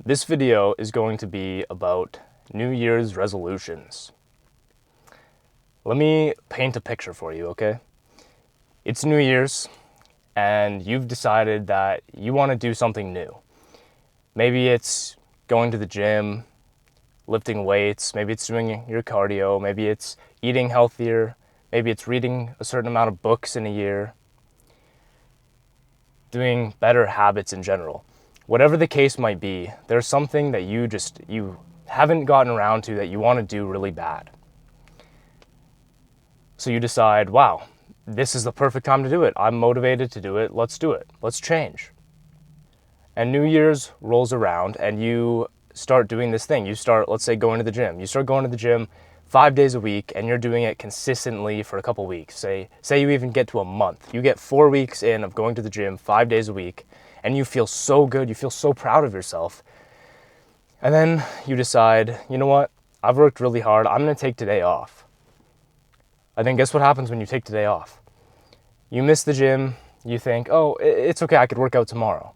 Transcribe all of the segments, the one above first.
This video is going to be about New Year's resolutions. Let me paint a picture for you, okay? It's New Year's, and you've decided that you want to do something new. Maybe it's going to the gym, lifting weights, maybe it's doing your cardio, maybe it's eating healthier, maybe it's reading a certain amount of books in a year, doing better habits in general. Whatever the case might be, there's something that you haven't gotten around to that you want to do really bad. So you decide, wow, this is the perfect time to do it. I'm motivated to do it. Let's do it. Let's change. And New Year's rolls around and you start doing this thing. You start, let's say, going to the gym. You start going to the gym 5 days a week and you're doing it consistently for a couple weeks. Say you even get to a month. You get 4 weeks in of going to the gym 5 days a week and you feel so good. You feel so proud of yourself. And then you decide, you know what? I've worked really hard. I'm going to take today off. And then guess what happens when you take today off? You miss the gym. You think, oh, it's okay. I could work out tomorrow.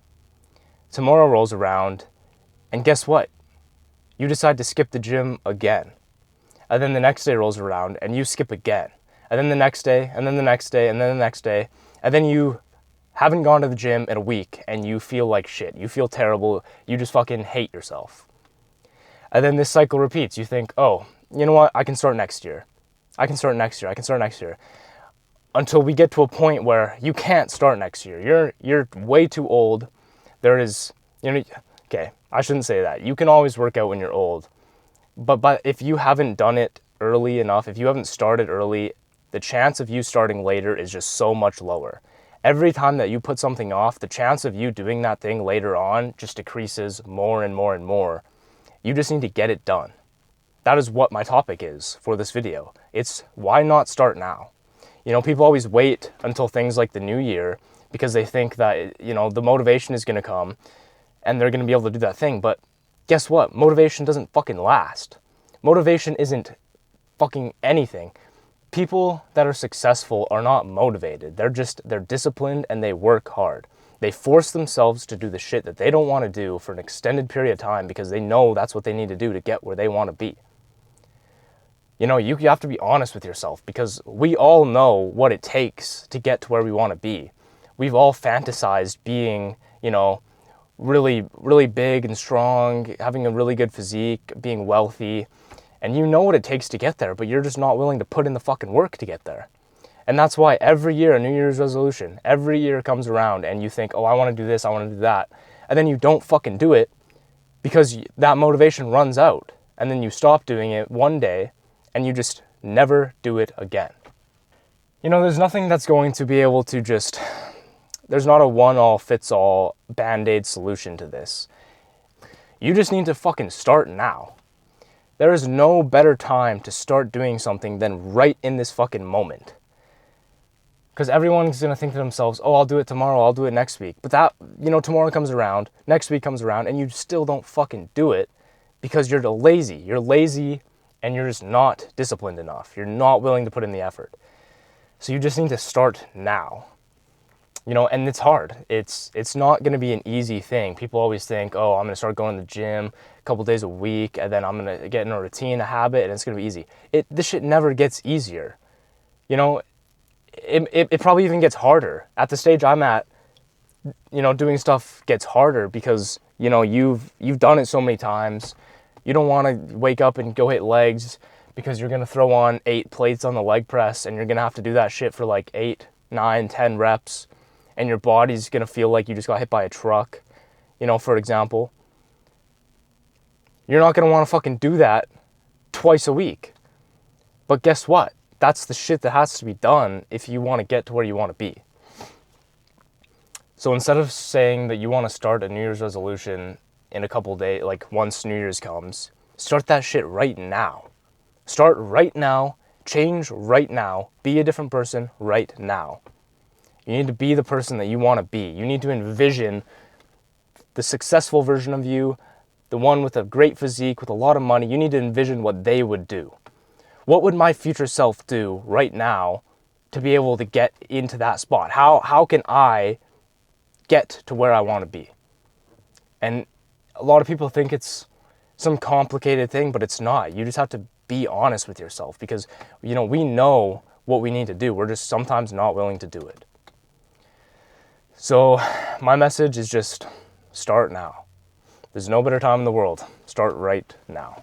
Tomorrow rolls around, and guess what? You decide to skip the gym again. And then the next day rolls around, and you skip again. And then the next day, and then the next day, and then the next day. And then you haven't gone to the gym in a week, and you feel like shit. You feel terrible. You just fucking hate yourself. And then this cycle repeats. You think, oh, you know what? I can start next year. I can start next year. I can start next year. Until we get to a point where you can't start next year. You're way too old. There is, okay, I shouldn't say that. You can always work out when you're old. But if you haven't done it early enough, if you haven't started early, the chance of you starting later is just so much lower. Every time that you put something off, the chance of you doing that thing later on just decreases more and more and more. You just need to get it done. That is what my topic is for this video. It's why not start now? People always wait until things like the new year because they think that, the motivation is going to come and they're going to be able to do that thing. But guess what? Motivation doesn't fucking last. Motivation isn't fucking anything. People that are successful are not motivated. They're disciplined and they work hard. They force themselves to do the shit that they don't want to do for an extended period of time because they know that's what they need to do to get where they want to be. You have to be honest with yourself because we all know what it takes to get to where we want to be. We've all fantasized being, really, really big and strong, having a really good physique, being wealthy, and you know what it takes to get there, but you're just not willing to put in the fucking work to get there. And that's why every year a New Year's resolution, every year comes around and you think, oh, I want to do this, I want to do that. And then you don't fucking do it because that motivation runs out. And then you stop doing it one day and you just never do it again. There's nothing that's going to be able to there's not a one-all-fits-all Band-Aid solution to this. You just need to fucking start now. There is no better time to start doing something than right in this fucking moment. Because everyone's going to think to themselves, oh, I'll do it tomorrow, I'll do it next week. But that, tomorrow comes around, next week comes around, and you still don't fucking do it because you're lazy. You're lazy and you're just not disciplined enough. You're not willing to put in the effort. So you just need to start now. And it's hard. It's not going to be an easy thing. People always think, oh, I'm going to start going to the gym a couple days a week, and then I'm going to get in a routine, a habit, and it's going to be easy. This shit never gets easier. It probably even gets harder. At the stage I'm at, doing stuff gets harder because, you've done it so many times. You don't want to wake up and go hit legs because you're going to throw on 8 plates on the leg press and you're going to have to do that shit for like 8, 9, 10 reps. And your body's going to feel like you just got hit by a truck, for example. You're not going to want to fucking do that twice a week. But guess what? That's the shit that has to be done if you want to get to where you want to be. So instead of saying that you want to start a New Year's resolution in a couple days, like once New Year's comes, start that shit right now. Start right now, change right now, be a different person right now. You need to be the person that you want to be. You need to envision the successful version of you, the one with a great physique, with a lot of money. You need to envision what they would do. What would my future self do right now to be able to get into that spot? How can I get to where I want to be? And a lot of people think it's some complicated thing, but it's not. You just have to be honest with yourself because, we know what we need to do. We're just sometimes not willing to do it. So my message is just start now. There's no better time in the world. Start right now.